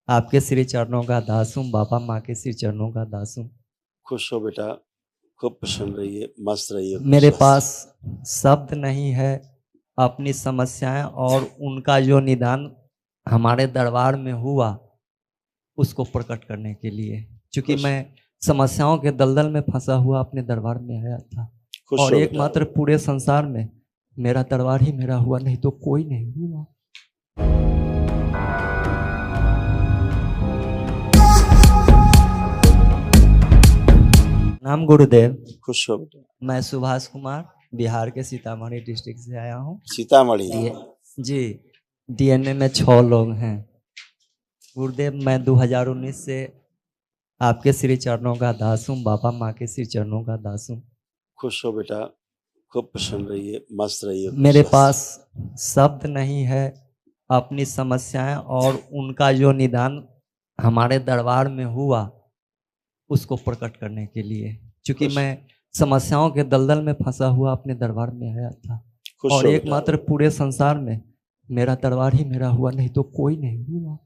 आपके श्री चरणों का दास हूँ बाबा, माँ के श्री चरणों का दास हूँ। खुश हो बेटा, खूब प्रसन्न रहिए, मस्त रहिए। मेरे पास शब्द नहीं है अपनी समस्याएं और उनका जो निदान हमारे दरबार में हुआ उसको प्रकट करने के लिए, क्योंकि मैं समस्याओं के दलदल में फंसा हुआ अपने दरबार में आया था और एकमात्र पूरे संसार में मेरा दरबार ही मेरा हुआ, नहीं तो कोई नहीं हुआ। नाम गुरुदेव। खुश हो बेटा। मैं सुभाष कुमार बिहार के सीतामढ़ी डिस्ट्रिक्ट से आया हूँ। सीतामढ़ी जी। डीएनए में 6 लोग हैं। गुरुदेव, मैं 2019 से आपके श्री चरणों का दास हूँ बाबा, माँ के श्री चरणों का दास हूँ। खुश हो बेटा, खूब प्रसन्न रहिए, मस्त रहिए। मेरे पास शब्द नहीं है अपनी समस्याएं और उनका जो निदान हमारे दरबार में हुआ उसको प्रकट करने के लिए, क्योंकि मैं समस्याओं के दलदल में फंसा हुआ अपने दरबार में आया था और एकमात्र पूरे संसार में मेरा दरबार ही मेरा हुआ, नहीं तो कोई नहीं हुआ।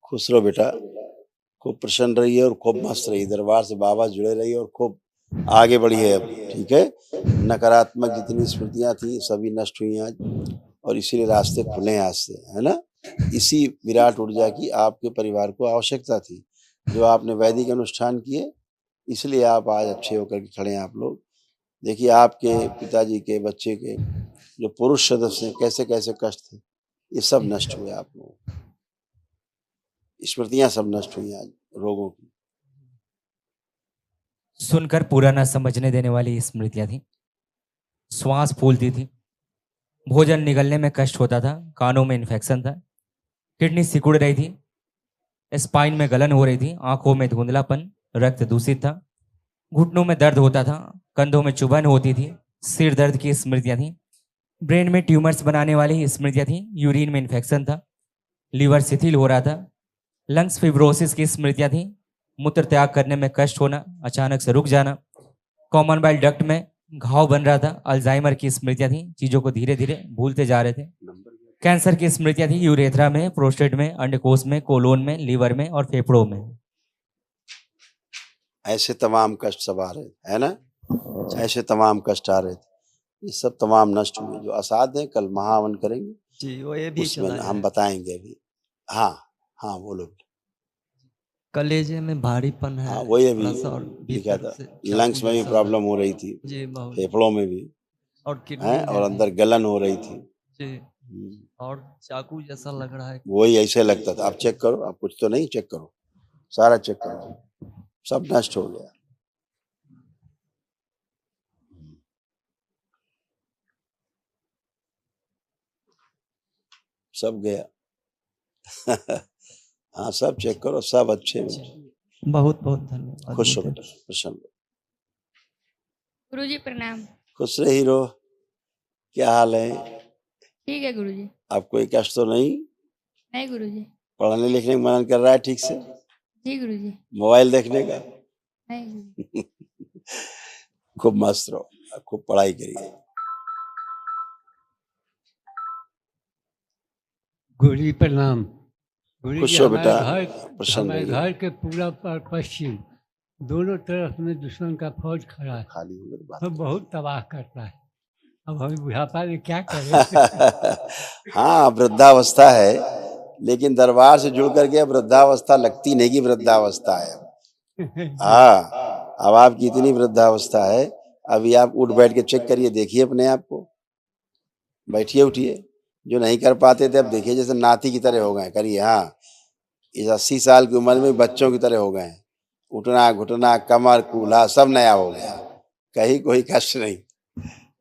खुश रहो बेटा, खूब प्रसन्न रहिए और खूब मस्त रहिए। दरबार से बाबा जुड़े रहिए और खूब आगे बढ़िए। अब ठीक है, नकारात्मक जितनी स्मृतियां थी सभी नष्ट हुई आज और इसीलिए रास्ते खुले आज से, है ना। इसी विराट ऊर्जा की आपके परिवार को आवश्यकता थी, जो आपने वैदिक अनुष्ठान किए, इसलिए आप आज अच्छे होकर के खड़े हैं। आप लोग देखिए, आपके पिताजी के बच्चे के जो पुरुष सदस्य हैं कैसे कैसे कष्ट थे, ये सब नष्ट हुए। आप लोग स्मृतियां सब नष्ट हुई आज रोगों की। सुनकर पूरा न समझने देने वाली स्मृतियां थी। श्वास फूलती थी, भोजन निगलने में कष्ट होता था, कानों में इन्फेक्शन था, किडनी सिकुड़ रही थी, स्पाइन में गलन हो रही थी, आंखों में धुंधलापन, रक्त दूषित था, घुटनों में दर्द होता था, कंधों में चुभन होती थी, सिर दर्द की स्मृतियां थी, ब्रेन में ट्यूमर्स बनाने वाली स्मृतियां थी, यूरिन में इन्फेक्शन था, लीवर शिथिल हो रहा था, लंग्स फिब्रोसिस की स्मृतियां थी, मूत्र त्याग करने में कष्ट होना, अचानक से रुक जाना, कॉमन बाइल डक्ट में घाव बन रहा था, अल्जाइमर की स्मृतियां थी, चीजों को धीरे धीरे भूलते जा रहे थे, कैंसर की स्मृतियां थी, यूरेथ्रा में, प्रोस्टेट में, अंडकोश में, कोलोन में, लीवर में और फेफड़ों में। ऐसे तमाम कष्ट सब आ रहे थे, है ना। ऐसे तमाम कष्ट आ रहे थे, ये सब तमाम नष्ट हुए। जो असाध्य है कल महावन करेंगे जी, वो ये भी उसमें हम बताएंगे अभी। हाँ हाँ बोलो। कलेजे में भारीपन है। हाँ वही अभी और लिखा था, लंग्स में भी प्रॉब्लम हो रही थी, जी बहुत, फेफड़ों में भी और है, और अंदर गलन हो रही थी जी, और चाकू जैसा लग रहा है। वही ऐसे लगता था। आप चेक करो, आप कुछ तो नहीं, चेक करो, सारा चेक करो, सब नष्ट हो गया। सब गया। हाँ सब चेक करो, सब अच्छे। बहुत बहुत धन्यवाद। खुश हो बेटा, प्रसन्न। गुरुजी प्रणाम। खुश रही रो। क्या हाल है? ठीक है गुरुजी। आप कोई कष्ट तो नहीं? नहीं गुरुजी। पढ़ने लिखने का मनन कर रहा है ठीक से? जी गुरुजी। मोबाइल देखने का? नहीं। खूब मस्त रहो, खूब पढ़ाई करिए। गुरुजी प्रणाम। खुश हो बेटा, प्रसन्न हमारे रहिए। घर के पूरब और पश्चिम दोनों तरफ में दुश्मन का फौज खड़ा है, खाली हो गई बात। तो बहुत तबाह करता है। अब हम बुढ़ापा में क्या करें? हाँ वृद्धावस्था है, लेकिन दरबार से जुड़ करके वृद्धावस्था लगती नहीं कि वृद्धावस्था है। हाँ अब आपकी इतनी वृद्धावस्था है, अभी आप उठ बैठ के चेक करिए, देखिए अपने आप को, बैठिए उठिए। जो नहीं कर पाते थे अब देखिए जैसे नाती की तरह हो गए, करिए। हाँ इस 80 साल की उम्र में बच्चों की तरह हो गए, उठना घुटना कमर कूल्हा सब नया हो गया, कहीं कोई कष्ट नहीं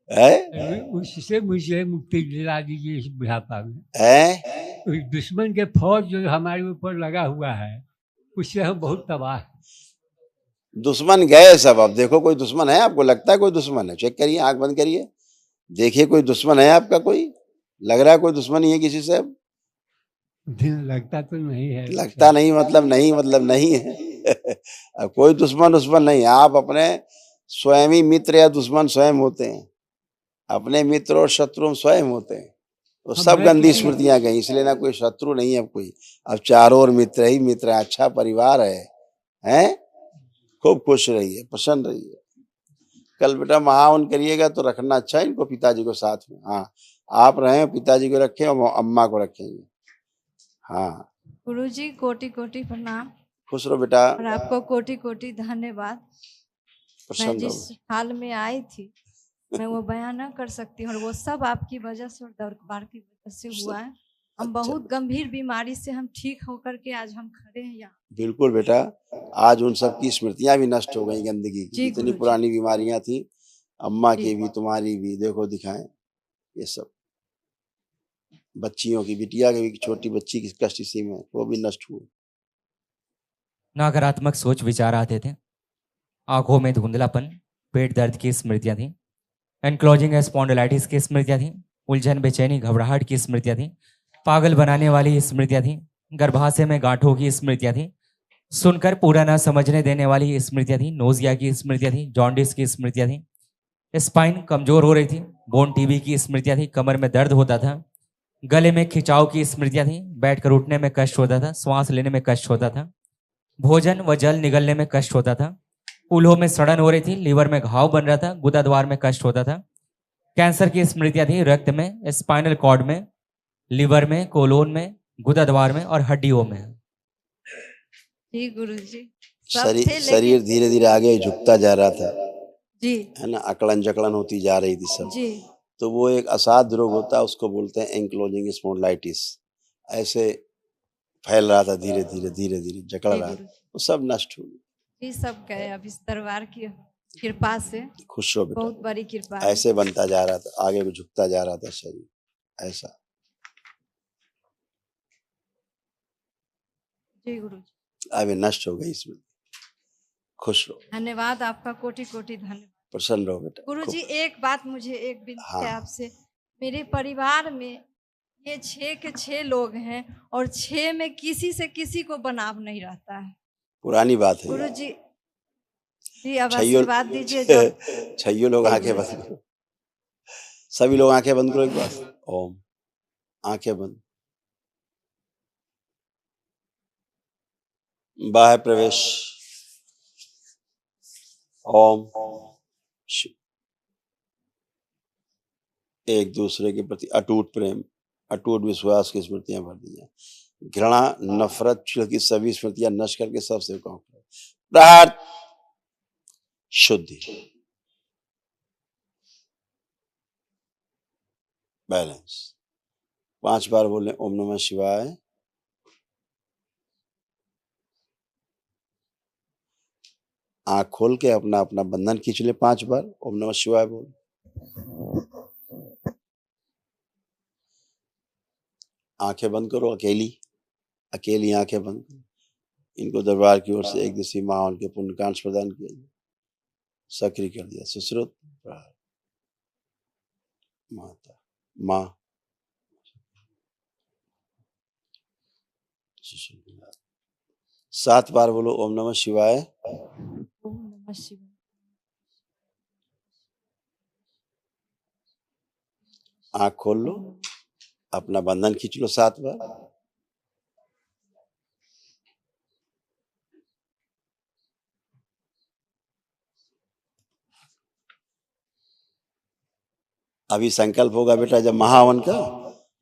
है। उससे मुझे मुक्ति दिला दीजिए इस बुढ़ापा में। है दुश्मन के फौज जो हमारे ऊपर लगा हुआ है उससे हम बहुत तबाह। दुश्मन गए सब, अब देखो कोई दुश्मन है? आपको लगता है कोई दुश्मन है? चेक करिए, आंख बंद करिए, देखिए कोई दुश्मन है आपका? कोई लग रहा है कोई दुश्मन ही है किसी से? लगता तो नहीं है। लगता नहीं मतलब नहीं, मतलब नहीं है। कोई दुश्मन नहीं, आप अपने स्वयं ही मित्र या दुश्मन स्वयं होते हैं। अपने मित्र और शत्रु स्वयं होते हैं। वो सब हमारा गंदी किसी- स्मृतियां गई, इसलिए ना कोई शत्रु नहीं है अब कोई, अब चारों ओर मित्र ही मित्र है, अच्छा परिवार है, हैं? खूब खुश रहिए, प्रसन्न रहिए। कल बेटा महावन करिएगा तो रखना अच्छा है इनको, पिताजी को साथ में। हाँ, आप रहे, पिताजी को रखें और अम्मा को रखेंगे। हाँ, गुरुजी कोटि कोटि प्रणाम खुश रहो बेटा, और आपको कोटि कोटि धन्यवाद। मैं प्रसन्न जिस रहो। हाल में आई थी मैं वो बयान न कर सकती हूँ, और वो सब आपकी वजह से और दरबार की वजह से हुआ है। हम अच्छा। बहुत गंभीर बीमारी से हम ठीक होकर के आज हम खड़े हैं यहाँ। बिल्कुल बेटा, आज उन सब की स्मृतियां भी नष्ट हो गई, गंदगी की जी जितनी गुरुजी। पुरानी बीमारियां थी, अम्मा जी। की भी तुम्हारी भी, देखो दिखाएं ये सब, बच्चियों की, बिटिया की भी, छोटी बच्ची की कष्ट इसी में, वो भी नष्ट हुई। नकारात्मक सोच विचार आते थे, आंखों में धुंधलापन, पेट दर्द की स्मृतियां थी, एनक्लोजिंग स्पॉन्डिलाइटिस की स्मृतियां थी, उलझन बेचैनी घबराहट की स्मृतियां थी, पागल बनाने वाली स्मृतियां थी, गर्भाशय में गांठों की स्मृतियां थी, सुनकर पूरा न समझने देने वाली स्मृतियां थी, नोजिया की स्मृतियां थी, जॉन्डिस की स्मृतियां थी, स्पाइन कमजोर हो रही थी, बोन टीबी की स्मृतियां थी, कमर में दर्द होता था, गले में खिंचाव की स्मृतियां थी, बैठकर उठने में कष्ट होता था, श्वास लेने में कष्ट होता था, भोजन व जल निगलने में कष्ट होता था, उल्हों में सड़न हो रही थी, लीवर में घाव बन रहा था, गुदा द्वार में कष्ट होता था, कैंसर की स्मृतियां थी, रक्त में, स्पाइनल कॉर्ड में, लिवर में, कोलोन में, गुदा द्वार में और हड्डियों में। जी गुरुजी। सब शरीर थे शरीर लेकिन धीरे धीरे आगे झुकता जा रहा था, जी है ना, अकड़न जकड़न होती जा रही थी सब। जी तो वो एक असाध्य रोग होता है, उसको बोलते हैं एंक्लोजिंग स्पॉन्डिलाइटिस। ऐसे फैल रहा था, धीरे धीरे धीरे धीरे जकड़ जी रहा था, गुरुजी। वो सब नष्ट हो गया। ये सब गए अब इस दरबार की कृपा से, खुश हो बेटा, बहुत बड़ी कृपा है। ऐसे बनता जा रहा था, आगे को झुकता जा रहा था शरीर, ऐसा। जी गुरुजी। अभी नष्ट हो गई इसमें, खुश रहो, धन्यवाद आपका, कोटि कोटि धन्यवाद। प्रसन्न रहो बेटा। गुरुजी एक बात, मुझे एक विनती हाँ। है आपसे। मेरे परिवार में ये 6 के 6 लोग हैं और 6 में किसी से किसी को बनाव नहीं रहता है। पुरानी बात है, गुरुजी जी अब छैयो आशीर्वाद दीजिए। जब छैयो लोग आंखें बंद करो, सभी लोग आंखें बंद करो एक बार। ओम, आंखें बंद, बाह्य प्रवेश। ओम, एक दूसरे के प्रति अटूट प्रेम, अटूट विश्वास की स्मृतियां भर दी जाए। घृणा, नफरत की सभी स्मृतियां नष्ट करके सब सेवकों को प्रार्थ शुद्धि, बैलेंस। 5 बार बोले ओम नमः शिवाय। आंख खोल के अपना अपना बंधन खींच ले 5 बार, ओम नमः शिवाय बोल। आंखें बंद करो, अकेली अकेली आंखें बंद करो। इनको दरबार की ओर से 1 दिवसीय महावन के पुण्यकांश प्रदान किया जाए, सक्रिय कर दिया। सुश्रुत माता माँ, 7 बार बोलो ओम नमः शिवाय। ओम नमः शिवाय। आंख खोल लो, अपना बंधन खींच लो 7 बार। अभी संकल्प होगा बेटा जब महावन का,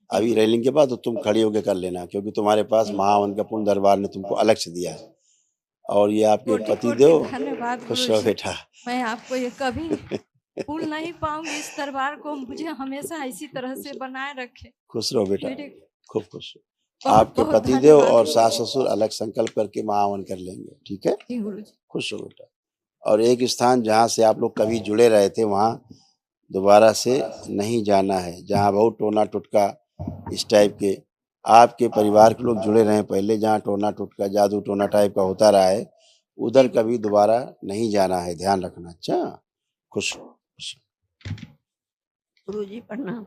अभी रेलिंग के बाद तो तुम खड़ी होकर कर लेना, क्योंकि तुम्हारे पास महावन का पूर्ण दरबार ने तुमको अलग से दिया है। और ये आपके कोटि पति कोटि देव, धन्यवाद खुश रहो गुरुजी। बेटा। मैं आपको ये कभी भूल नहीं पाऊंगी। इस दरबार को मुझे हमेशा इसी तरह से बनाए रखे। खुश रहो बेटा, मेरे खूब खुश रहो। बहुत आपके बहुत पति देव धन्यवाद और गुरुजी। सास ससुर अलग संकल्प करके महावन कर लेंगे, ठीक है? जी गुरुजी। खुश रहो बेटा। और एक स्थान जहाँ से आप लोग कभी जुड़े रहे थे वहाँ दोबारा से नहीं जाना है, जहाँ बहुत टोना टुटका इस टाइप के आपके परिवार के लोग जुड़े रहे पहले, जहाँ टोना टुटका जादू टोना टाइप का होता रहा है, उधर कभी दोबारा नहीं जाना है, ध्यान रखना। अच्छा, खुश रहो, खुश रहो। गुरुजी प्रणाम।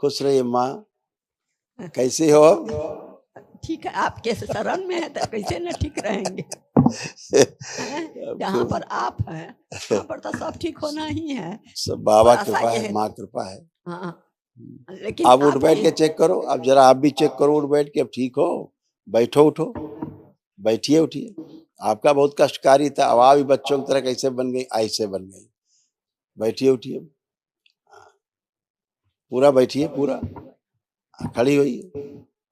खुश रहिए माँ, कैसे हो? ठीक है, आपके शरण में है तो कैसे न ठीक रहेंगे। जहाँ पर आप हैं वहाँ पर तो सब ठीक होना ही है। सब बाबा थोड़ा सा कृपा ये है, है। माँ कृपा है। हाँ, लेकिन आप उठ बैठ आपकी- के चेक करो, अब जरा आप भी चेक करो उठ बैठ के। अब ठीक हो, बैठो उठो, बैठिए उठिए। आपका बहुत कष्टकारी था, अब आप भी बच्चों की तरह कैसे बन गई, ऐसे बन गई। बैठिए उठिए, पूरा बैठिए, पूरा खड़ी होइए,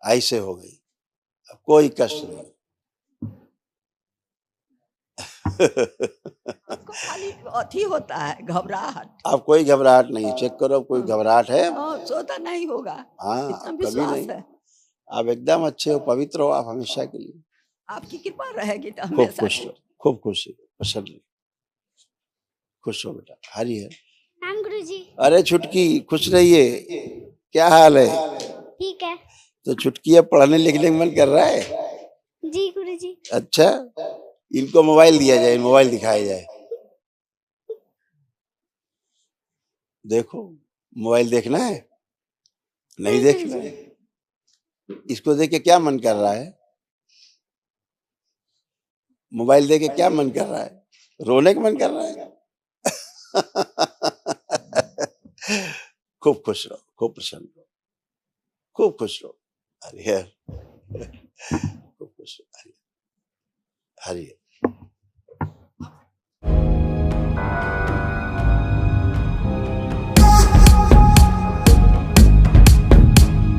ऐसे हो गई, अब कोई कष्ट नहीं। आपको खाली अथी होता है, घबराहट। अब कोई घबराहट नहीं, चेक करो, अब कोई घबराहट है? सोता नहीं होगा, हाँ, इतना अब कभी विश्वास नहीं। है। आप एकदम अच्छे हो, पवित्र हो आप हमेशा के लिए। आपकी कृपा रहेगी तो खूब हमेशा खुश की। रहो, खूब खुश रहो, प्रसन्न रहो, खुश हो बेटा। हरी है। नाम गुरुजी। अरे छुटकी, खुश रहिए। क्या हाल है? ठीक है तो छुटकी, अब पढ़ने लिखने का मन कर रहा है? जी गुरुजी। अच्छा, इनको मोबाइल दिया जाए, मोबाइल दिखाया जाए। देखो, मोबाइल देखना है? नहीं देखना है? इसको देख के क्या मन कर रहा है? मोबाइल देख के क्या मन कर रहा है? रोने का मन कर रहा है? खूब खुश रहो, खूब प्रसन्न रहो, खूब खुश रहो। हरिहर, खूब खुश रहो। हरिहर, हरिहर।